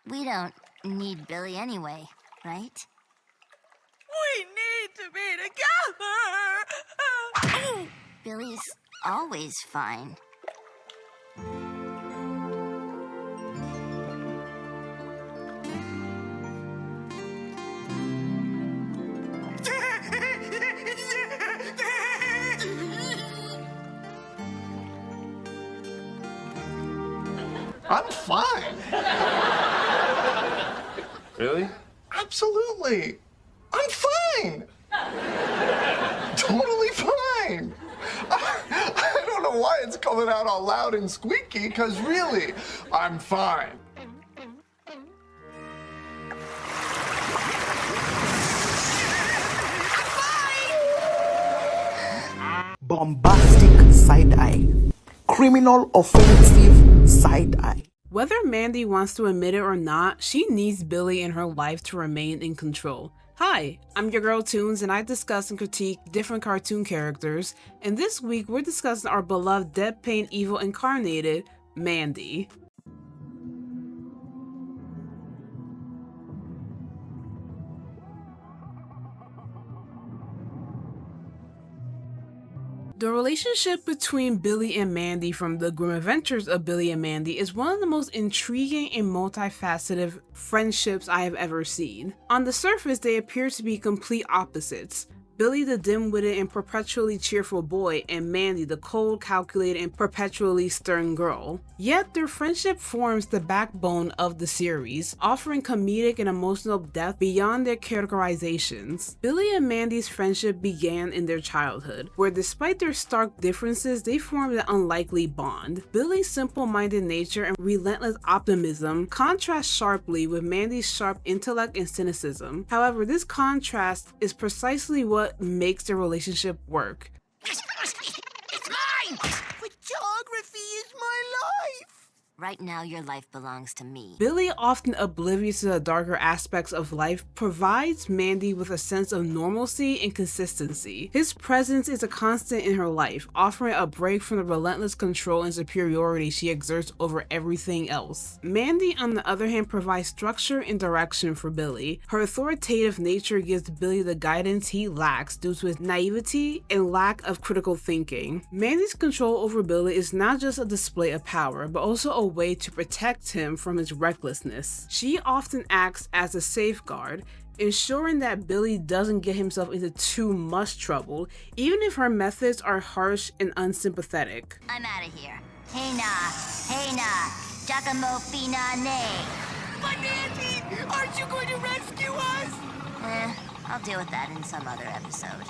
We don't need Billy anyway, right? We need to be together! Billy's always fine. I'm fine. Really? Absolutely. I'm fine. Totally fine. I don't know why it's coming out all loud and squeaky, because really, I'm fine. Bombastic side-eye. Criminal offensive side-eye. Whether Mandy wants to admit it or not, she needs Billy in her life to remain in control. Hi, I'm your girl Toons, and I discuss and critique different cartoon characters, and this week we're discussing our beloved deadpan evil incarnated, Mandy. The relationship between Billy and Mandy from the Grim Adventures of Billy and Mandy is one of the most intriguing and multifaceted friendships I have ever seen. On the surface, they appear to be complete opposites. Billy the dim-witted and perpetually cheerful boy, and Mandy the cold, calculated, and perpetually stern girl. Yet their friendship forms the backbone of the series, offering comedic and emotional depth beyond their characterizations. Billy and Mandy's friendship began in their childhood, where despite their stark differences, they formed an unlikely bond. Billy's simple-minded nature and relentless optimism contrast sharply with Mandy's sharp intellect and cynicism. However, this contrast is precisely what makes their relationship work. It's mine! Photography is my life! Right now, your life belongs to me. Billy, often oblivious to the darker aspects of life, provides Mandy with a sense of normalcy and consistency. His presence is a constant in her life, offering a break from the relentless control and superiority she exerts over everything else. Mandy, on the other hand, provides structure and direction for Billy. Her authoritative nature gives Billy the guidance he lacks due to his naivety and lack of critical thinking. Mandy's control over Billy is not just a display of power, but also a way to protect him from his recklessness. She often acts as a safeguard, ensuring that Billy doesn't get himself into too much trouble, even if her methods are harsh and unsympathetic. I'm out of here. Hey na, Giacomo fina ne. But Mandy, aren't you going to rescue us? I'll deal with that in some other episode.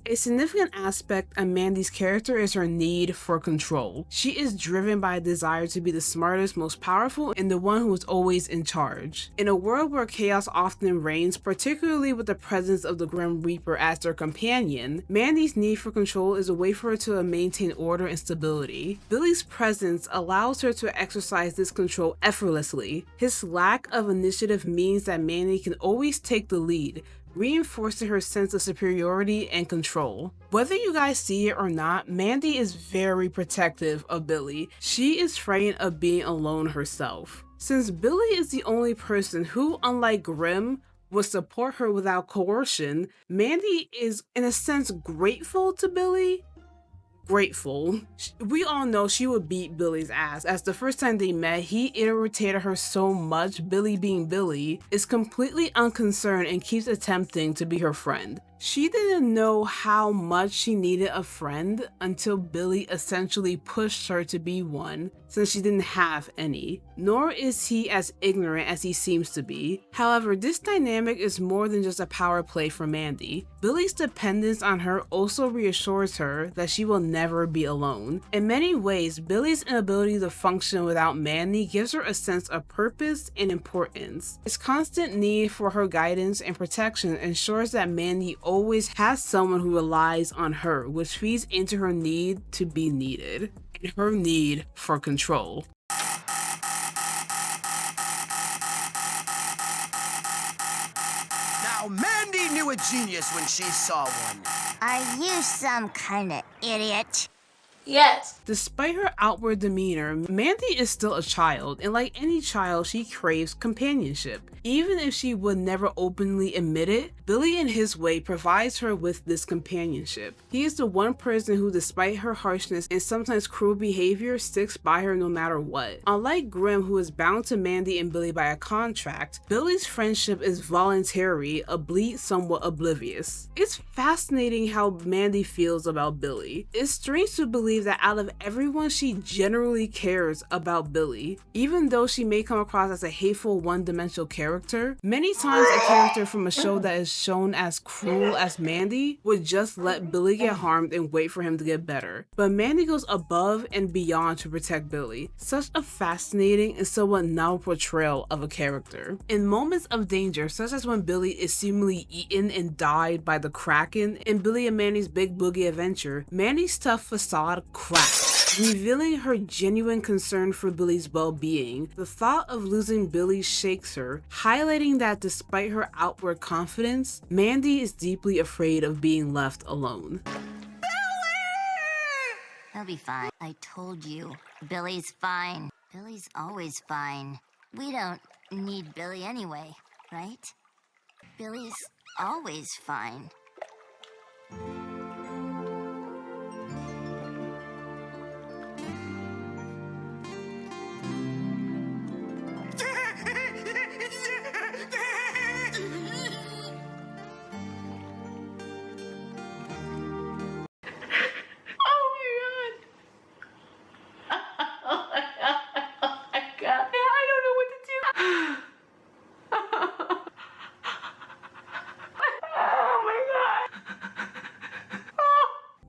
A significant aspect of Mandy's character is her need for control. She is driven by a desire to be the smartest, most powerful, and the one who is always in charge. In a world where chaos often reigns, particularly with the presence of the Grim Reaper as their companion, Mandy's need for control is a way for her to maintain order and stability. Billy's presence allows her to exercise this control effortlessly. His lack of initiative means that Mandy can always take the lead, reinforcing her sense of superiority and control. Whether you guys see it or not, Mandy is very protective of Billy. She is frightened of being alone herself. Since Billy is the only person who, unlike Grim, would support her without coercion, Mandy is, in a sense, grateful to Billy. Grateful. We all know she would beat Billy's ass, as the first time they met, he irritated her so much. Billy, being Billy, is completely unconcerned and keeps attempting to be her friend. She didn't know how much she needed a friend until Billy essentially pushed her to be one, since she didn't have any. Nor is he as ignorant as he seems to be. However, this dynamic is more than just a power play for Mandy. Billy's dependence on her also reassures her that she will never be alone. In many ways, Billy's inability to function without Mandy gives her a sense of purpose and importance. His constant need for her guidance and protection ensures that Mandy always has someone who relies on her, which feeds into her need to be needed and her need for control. Now, Mandy knew a genius when she saw one. Are you some kind of idiot? Yes. Despite her outward demeanor, Mandy is still a child, and like any child, she craves companionship. Even if she would never openly admit it, Billy in his way provides her with this companionship. He is the one person who, despite her harshness and sometimes cruel behavior, sticks by her no matter what. Unlike Grimm, who is bound to Mandy and Billy by a contract, Billy's friendship is voluntary, albeit somewhat oblivious. It's fascinating how Mandy feels about Billy. It's strange to believe that out of everyone, she generally cares about Billy. Even though she may come across as a hateful, one-dimensional character, many times a character from a show that is shown as cruel as Mandy would just let Billy get harmed and wait for him to get better. But Mandy goes above and beyond to protect Billy. Such a fascinating and somewhat novel portrayal of a character. In moments of danger, such as when Billy is seemingly eaten and died by the Kraken in Billy and Mandy's Big Boogie Adventure, Mandy's tough facade cracks, revealing her genuine concern for Billy's well-being. The thought of losing Billy shakes her, highlighting that despite her outward confidence, Mandy is deeply afraid of being left alone. He'll be fine. I told you. Billy's fine. Billy's always fine. We don't need Billy anyway, right? Billy's always fine.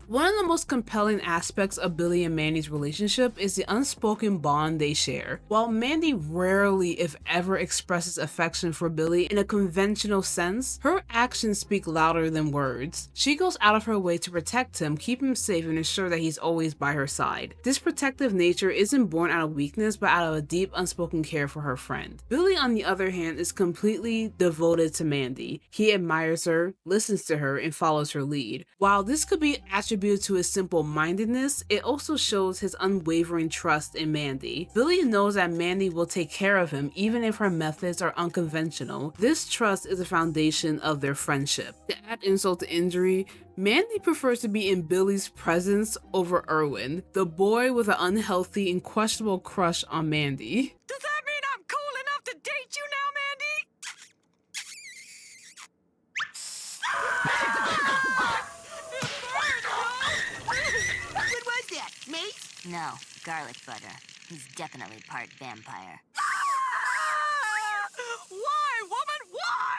One of the most compelling aspects of Billy and Mandy's relationship is the unspoken bond they share. While Mandy rarely, if ever, expresses affection for Billy in a conventional sense, her actions speak louder than words. She goes out of her way to protect him, keep him safe, and ensure that he's always by her side. This protective nature isn't born out of weakness, but out of a deep, unspoken care for her friend. Billy, on the other hand, is completely devoted to Mandy. He admires her, listens to her, and follows her lead. While this could be attributed to his simple-mindedness, it also shows his unwavering trust in Mandy. Billy knows that Mandy will take care of him even if her methods are unconventional. This trust is the foundation of their friendship. To add insult to injury, Mandy prefers to be in Billy's presence over Erwin, the boy with an unhealthy and questionable crush on Mandy. Does that mean I'm cool enough to date you now, Mandy? What was that? Mace? No, garlic butter. He's definitely part vampire. Why, woman? Why?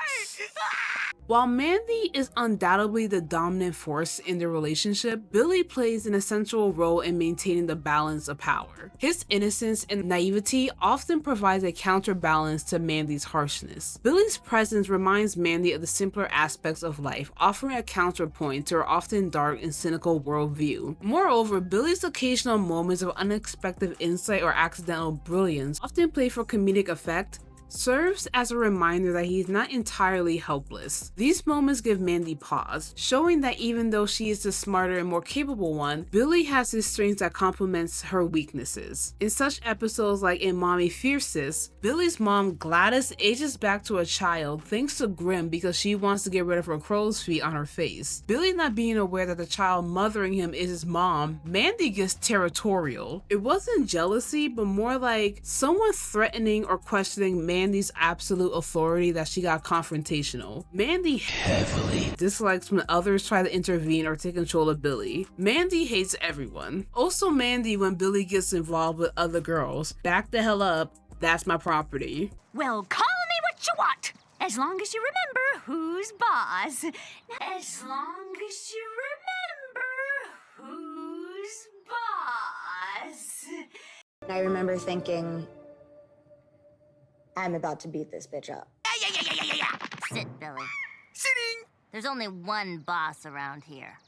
While Mandy is undoubtedly the dominant force in their relationship, Billy plays an essential role in maintaining the balance of power. His innocence and naivety often provides a counterbalance to Mandy's harshness. Billy's presence reminds Mandy of the simpler aspects of life, offering a counterpoint to her often dark and cynical worldview. Moreover, Billy's occasional moments of unexpected insight or accidental brilliance, often played for comedic effect, serves as a reminder that he is not entirely helpless. These moments give Mandy pause, showing that even though she is the smarter and more capable one, Billy has his strengths that complements her weaknesses. In such episodes like in Mommy Fiercest, Billy's mom Gladys ages back to a child thanks to Grimm because she wants to get rid of her crow's feet on her face. Billy not being aware that the child mothering him is his mom, Mandy gets territorial. It wasn't jealousy, but more like someone threatening or questioning Mandy's absolute authority that she got confrontational. Mandy heavily dislikes when others try to intervene or take control of Billy. Mandy hates everyone. Also Mandy when Billy gets involved with other girls. Back the hell up, that's my property. Well, call me what you want, as long as you remember who's boss. As long as you remember who's boss. I remember thinking, I'm about to beat this bitch up. Yeah. Sit, Billy. Sitting. There's only one boss around here,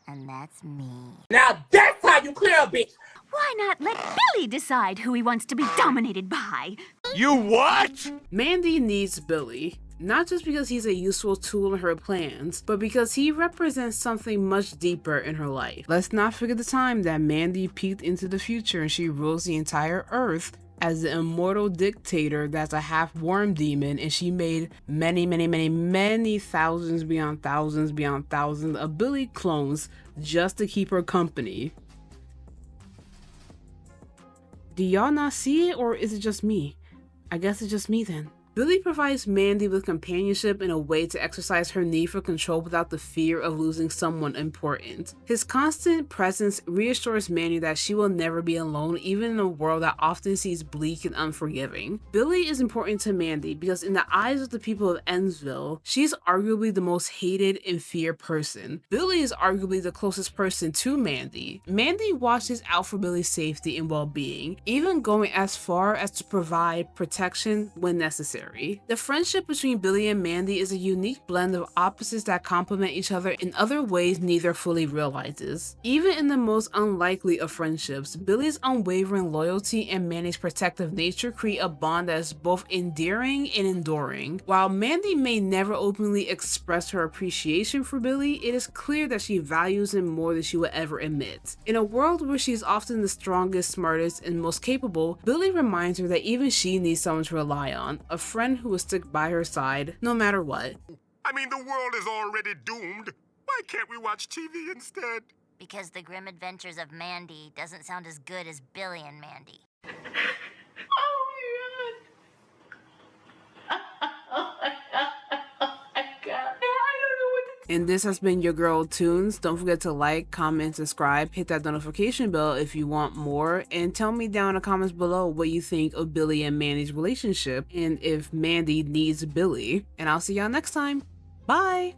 and that's me. Now that's how you clear a bitch. Why not let Billy decide who he wants to be dominated by? You what? Mandy needs Billy. Not just because he's a useful tool in her plans, but because he represents something much deeper in her life. Let's not forget the time that Mandy peeked into the future and she rules the entire earth as the immortal dictator that's a half worm demon, and she made many thousands beyond thousands of Billy clones just to keep her company. Do y'all not see it, or is it just me? I guess it's just me then. Billy provides Mandy with companionship in a way to exercise her need for control without the fear of losing someone important. His constant presence reassures Mandy that she will never be alone, even in a world that often seems bleak and unforgiving. Billy is important to Mandy because in the eyes of the people of Enslave, she's arguably the most hated and feared person. Billy is arguably the closest person to Mandy. Mandy watches out for Billy's safety and well-being, even going as far as to provide protection when necessary. The friendship between Billy and Mandy is a unique blend of opposites that complement each other in other ways neither fully realizes. Even in the most unlikely of friendships, Billy's unwavering loyalty and Mandy's protective nature create a bond that is both endearing and enduring. While Mandy may never openly express her appreciation for Billy, it is clear that she values him more than she would ever admit. In a world where she's often the strongest, smartest, and most capable, Billy reminds her that even she needs someone to rely on, a friend who will stick by her side no matter what. I mean, the world is already doomed. Why can't we watch TV instead? Because the grim adventures of Mandy doesn't sound as good as Billy and Mandy. And this has been your girl Tunes. Don't forget to like, comment, subscribe, hit that notification bell if you want more, and tell me down in the comments below what you think of Billy and Mandy's relationship and if Mandy needs Billy. And I'll see y'all next time. Bye!